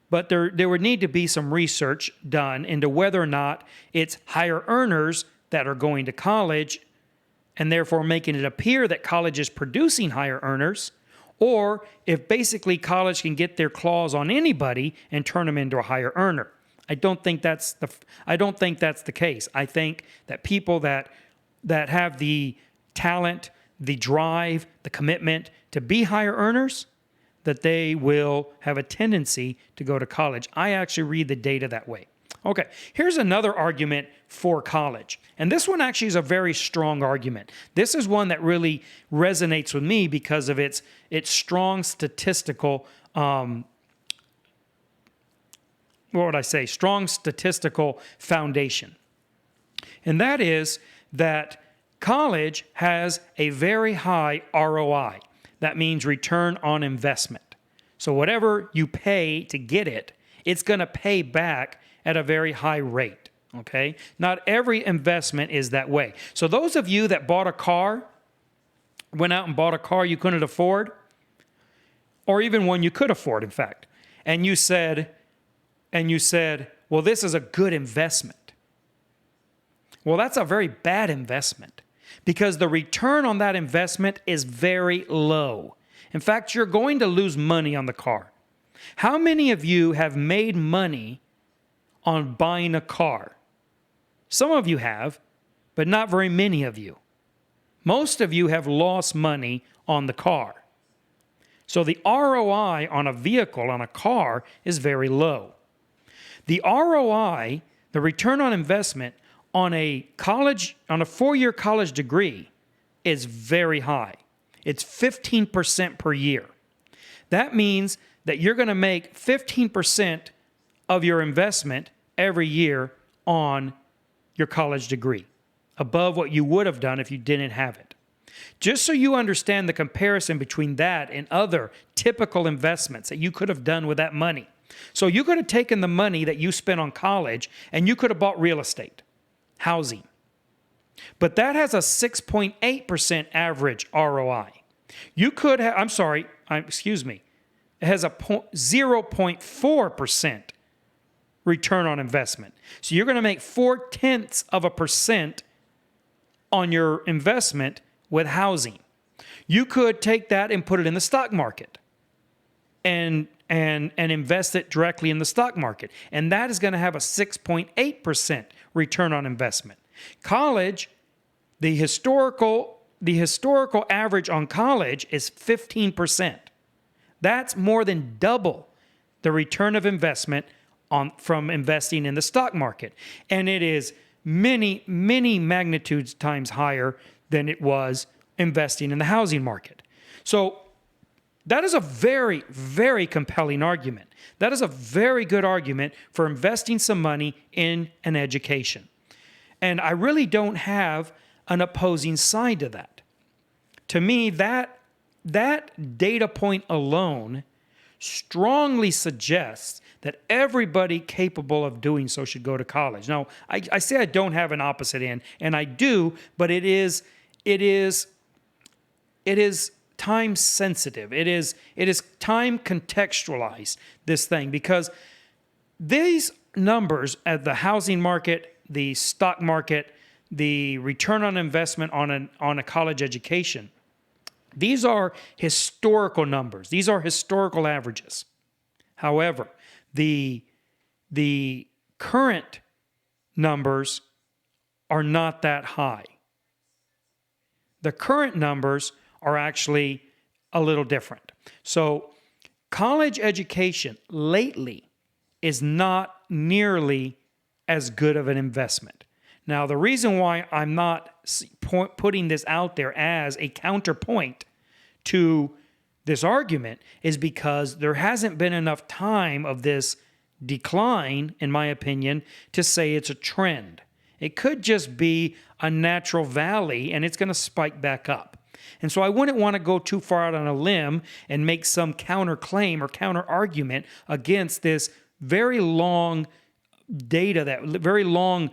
but there would need to be some research done into whether or not it's higher earners that are going to college and therefore making it appear that college is producing higher earners, or if basically college can get their claws on anybody and turn them into a higher earner. I don't think that's the case. I think that people that have the talent, the drive, the commitment to be higher earners, that they will have a tendency to go to college. I actually read the data that way. Okay, here's another argument for college. And this one actually is a very strong argument. This is one that really resonates with me because of its strong statistical, strong statistical foundation. And that is that college has a very high ROI. That means return on investment. So whatever you pay to get it, it's going to pay back at a very high rate, okay? Not every investment is that way. So those of you that bought a car, went out and bought a car you couldn't afford, or even one you could afford, in fact, and you said, well, this is a good investment. Well, that's a very bad investment because the return on that investment is very low. In fact, you're going to lose money on the car. How many of you have made money on buying a car? Some of you have, but not very many of you. Most of you have lost money on the car. So the ROI on a vehicle, on a car, is very low. The ROI, the return on investment on a 4-year college degree is very high. It's 15% per year. That means that you're going to make 15% of your investment every year on your college degree, above what you would have done if you didn't have it. Just so you understand the comparison between that and other typical investments that you could have done with that money. So you could have taken the money that you spent on college and you could have bought real estate, housing. But that has a 6.8% average ROI. You could have, it has a 0.4% return on investment. So you're going to make 0.4% on your investment with housing. You could take that and put it in the stock market and invest it directly in the stock market. And that is going to have a 6.8% return on investment. College, the historical average on college is 15%. That's more than double the return of investment from investing in the stock market. And it is many, many magnitudes times higher than it was investing in the housing market. So that is a very, very compelling argument. That is a very good argument for investing some money in an education. And I really don't have an opposing side to that. To me, that data point alone strongly suggests that everybody capable of doing so should go to college. Now, I say I don't have an opposite end, and I do, but it is time sensitive. It is time contextualized, this thing, because these numbers at the housing market, the stock market, the return on investment on a college education, these are historical numbers. These are historical averages. However, the current numbers are not that high. The current numbers are actually a little different. So college education lately is not nearly as good of an investment. Now, the reason why I'm not putting this out there as a counterpoint to this argument is because there hasn't been enough time of this decline, in my opinion, to say it's a trend. It could just be a natural valley and it's going to spike back up. And so I wouldn't want to go too far out on a limb and make some counterclaim or counter argument against this very long data, that very long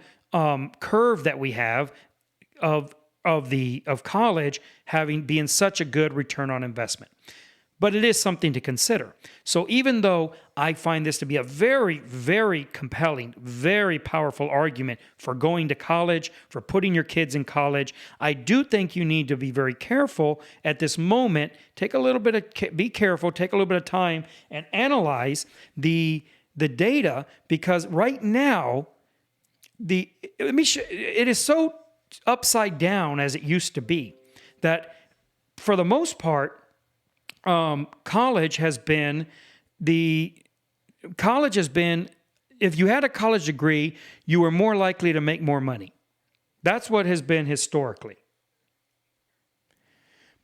curve that we have of college being such a good return on investment. But it is something to consider. So even though I find this to be a very, very compelling, very powerful argument for going to college, for putting your kids in college, I do think you need to be very careful at this moment. Be careful, take a little bit of time and analyze the data, because right now, it is so upside down as it used to be that for the most part, college has been, if you had a college degree, you were more likely to make more money. That's what has been historically.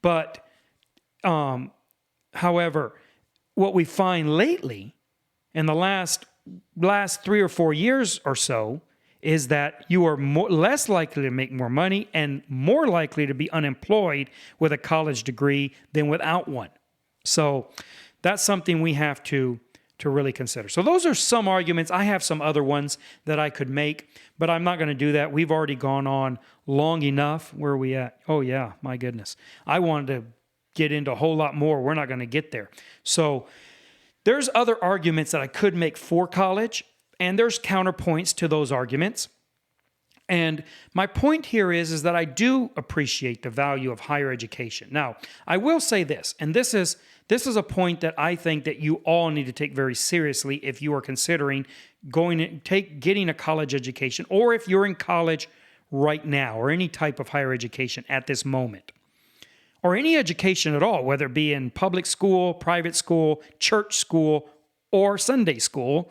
But, however, what we find lately in the last 3 or 4 years or so is that you are less likely to make more money and more likely to be unemployed with a college degree than without one. So that's something we have to really consider. So those are some arguments. I have some other ones that I could make, but I'm not going to do that. We've already gone on long enough. Where are we at? Oh, yeah, my goodness. I wanted to get into a whole lot more. We're not going to get there. So There's other arguments that I could make for college, and there's counterpoints to those arguments. And my point here is that I do appreciate the value of higher education. Now, I will say this, and this is a point that I think that you all need to take very seriously if you are considering getting a college education, or if you're in college right now, or any type of higher education at this moment, or any education at all, whether it be in public school, private school, church school, or Sunday school.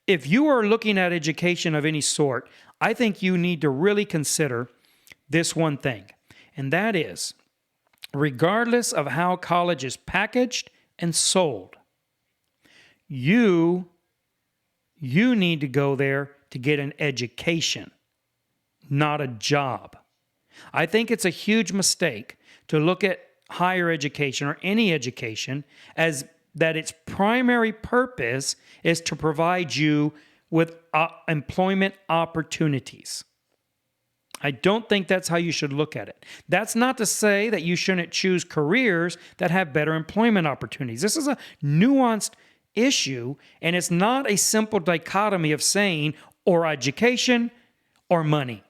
If you are looking at education of any sort, I think you need to really consider this one thing, and that is, regardless of how college is packaged and sold, you need to go there to get an education, not a job. I think it's a huge mistake to look at higher education or any education as that its primary purpose is to provide you with employment opportunities. I don't think that's how you should look at it. That's not to say that you shouldn't choose careers that have better employment opportunities. This is a nuanced issue, and it's not a simple dichotomy of saying or education or money.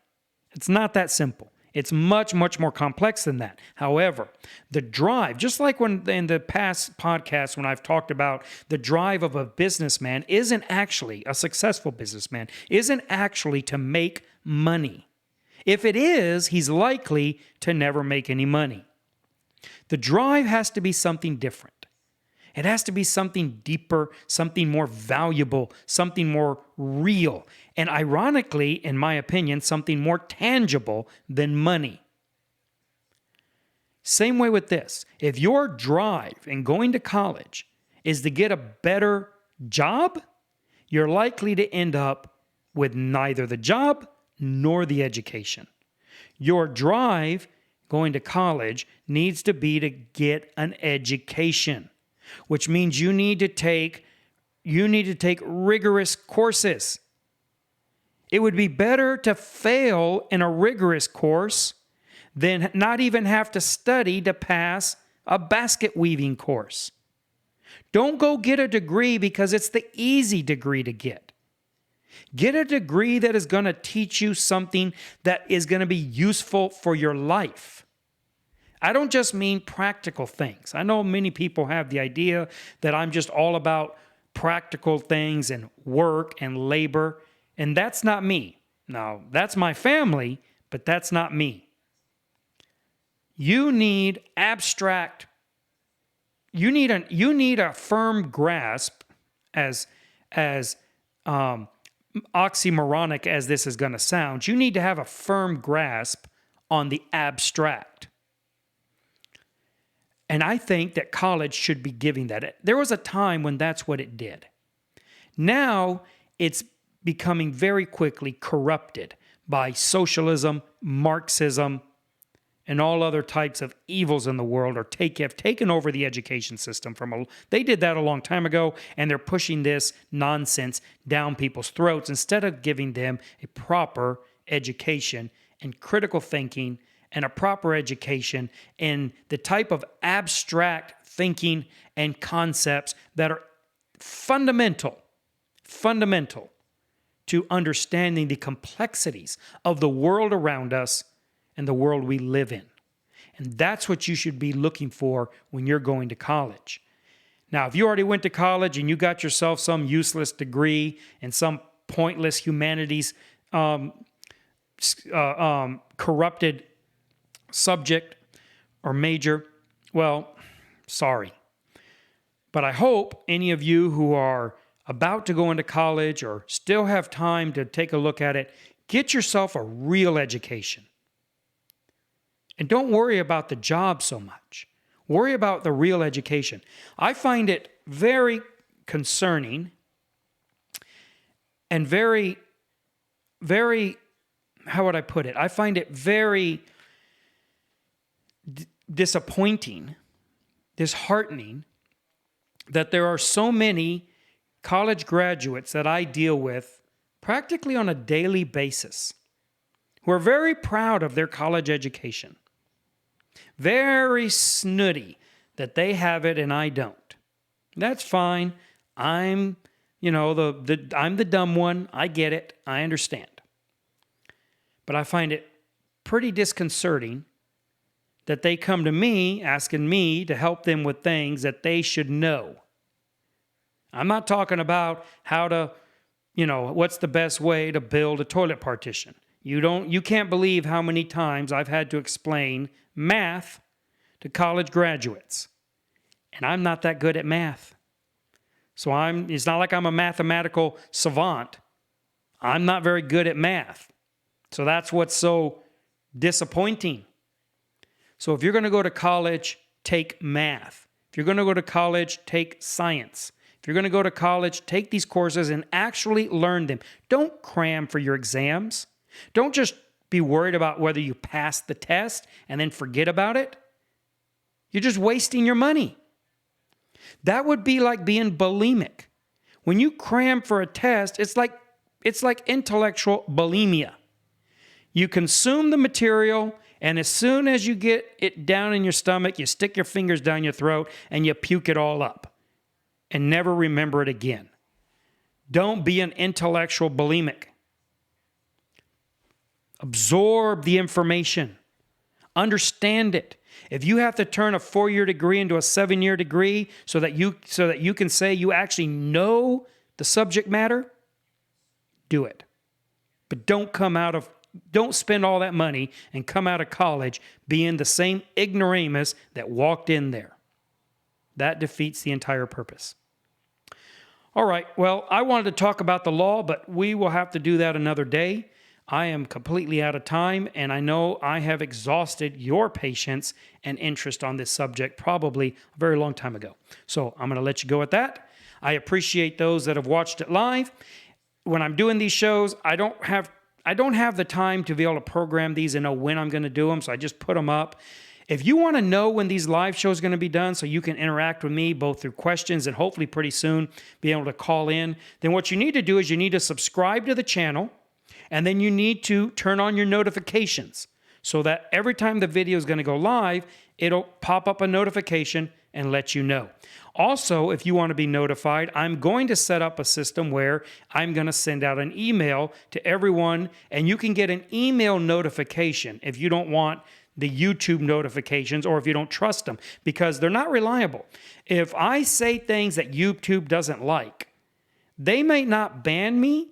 It's not that simple. It's much, much more complex than that. However, the drive, just like when in the past podcasts when I've talked about the drive of a businessman isn't actually, a successful businessman, isn't actually to make money. If it is, he's likely to never make any money. The drive has to be something different. It has to be something deeper, something more valuable, something more real, and ironically, in my opinion, something more tangible than money. Same way with this. If your drive in going to college is to get a better job, you're likely to end up with neither the job nor the education. Your drive going to college needs to be to get an education, which means you need to take rigorous courses. It would be better to fail in a rigorous course than not even have to study to pass a basket weaving course. Don't go get a degree because it's the easy degree to get. Get a degree that is going to teach you something that is going to be useful for your life. I don't just mean practical things. I know many people have the idea that I'm just all about practical things and work and labor, and that's not me. Now, that's my family, but that's not me. You need abstract. You need a firm grasp, as oxymoronic as this is going to sound. You need to have a firm grasp on the abstract. And I think that college should be giving that. There was a time when that's what it did. Now it's becoming very quickly corrupted by socialism, Marxism, and all other types of evils in the world have taken over the education system. They did that a long time ago, and they're pushing this nonsense down people's throats instead of giving them a proper education and critical thinking and a proper education in the type of abstract thinking and concepts that are fundamental to understanding the complexities of the world around us and the world we live in. And that's what you should be looking for when you're going to college. Now, if you already went to college and you got yourself some useless degree in some pointless humanities corrupted subject or major, well, sorry. But I hope any of you who are about to go into college or still have time to take a look at it, get yourself a real education. And don't worry about the job so much. Worry about the real education. I find it very concerning and very, how would I put it? I find it very disappointing, disheartening that there are so many college graduates that I deal with practically on a daily basis who are very proud of their college education. Very snooty that they have it and I don't. That's fine. I'm, I'm the dumb one. I get it. I understand. But I find it pretty disconcerting that they come to me asking me to help them with things that they should know. I'm not talking about how to, what's the best way to build a toilet partition. You can't believe how many times I've had to explain math to college graduates. And I'm not that good at math. So it's not like I'm a mathematical savant. I'm not very good at math. So that's what's so disappointing. So if you're going to go to college, take math. If you're going to go to college, take science. If you're going to go to college, take these courses and actually learn them. Don't cram for your exams. Don't just be worried about whether you pass the test and then forget about it. You're just wasting your money. That would be like being bulimic. When you cram for a test, it's like intellectual bulimia. You consume the material, and as soon as you get it down in your stomach, you stick your fingers down your throat and you puke it all up and never remember it again. Don't be an intellectual bulimic. Absorb the information. Understand it. If you have to turn a 4-year degree into a 7-year degree so that you can say you actually know the subject matter, do it. But don't spend all that money and come out of college being the same ignoramus that walked in there. That defeats the entire purpose. All right, well, I wanted to talk about the law, but we will have to do that another day. I am completely out of time, and I know I have exhausted your patience and interest on this subject probably a very long time ago. So I'm going to let you go at that. I appreciate those that have watched it live. When I'm doing these shows, I don't have the time to be able to program these and know when I'm going to do them, so I just put them up. If you want to know when these live shows are going to be done so you can interact with me both through questions and hopefully pretty soon be able to call in, then what you need to do is you need to subscribe to the channel. And then you need to turn on your notifications so that every time the video is going to go live, it'll pop up a notification and let you know. Also, if you want to be notified, I'm going to set up a system where I'm going to send out an email to everyone, and you can get an email notification if you don't want the YouTube notifications or if you don't trust them, because they're not reliable. If I say things that YouTube doesn't like, they may not ban me,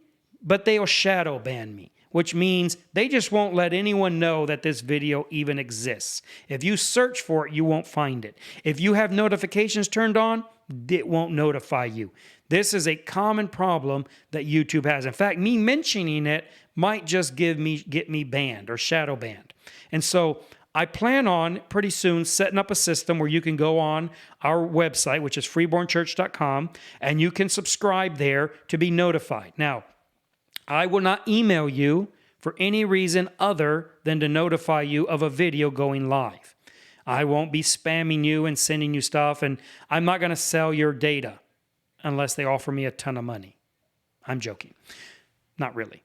but they'll shadow ban me, which means they just won't let anyone know that this video even exists. If you search for it, you won't find it. If you have notifications turned on, it won't notify you. This is a common problem that YouTube has. In fact, me mentioning it might just get me banned or shadow banned. And so I plan on pretty soon setting up a system where you can go on our website, which is freebornchurch.com, and you can subscribe there to be notified. Now, I will not email you for any reason other than to notify you of a video going live. I won't be spamming you and sending you stuff, and I'm not going to sell your data unless they offer me a ton of money. I'm joking. Not really.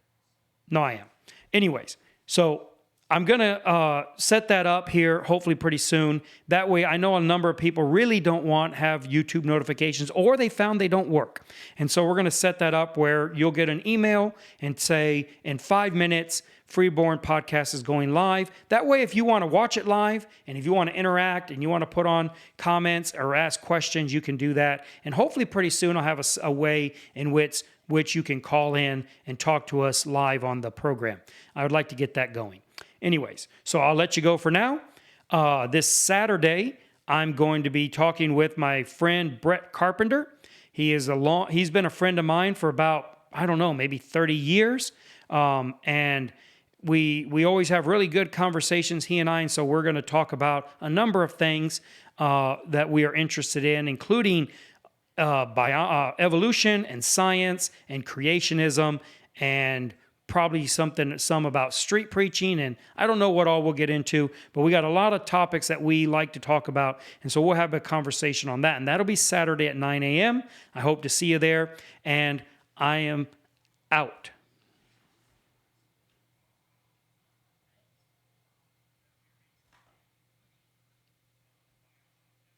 No, I am. Anyways, so I'm going to set that up here hopefully pretty soon. That way I know a number of people really don't have YouTube notifications, or they found they don't work. And so we're going to set that up where you'll get an email and say in 5 minutes, Freeborn Podcast is going live. That way if you want to watch it live and if you want to interact and you want to put on comments or ask questions, you can do that. And hopefully pretty soon I'll have a way in which you can call in and talk to us live on the program. I would like to get that going. Anyways, so I'll let you go for now. This Saturday, I'm going to be talking with my friend Brett Carpenter. He's been a friend of mine for about, I don't know, maybe 30 years. And we always have really good conversations, he and I. And so we're going to talk about a number of things that we are interested in, including evolution and science and creationism and probably some about street preaching, and I don't know what all we'll get into, but we got a lot of topics that we like to talk about, and so we'll have a conversation on that, and that'll be Saturday at 9 a.m. I hope to see you there, and I am out.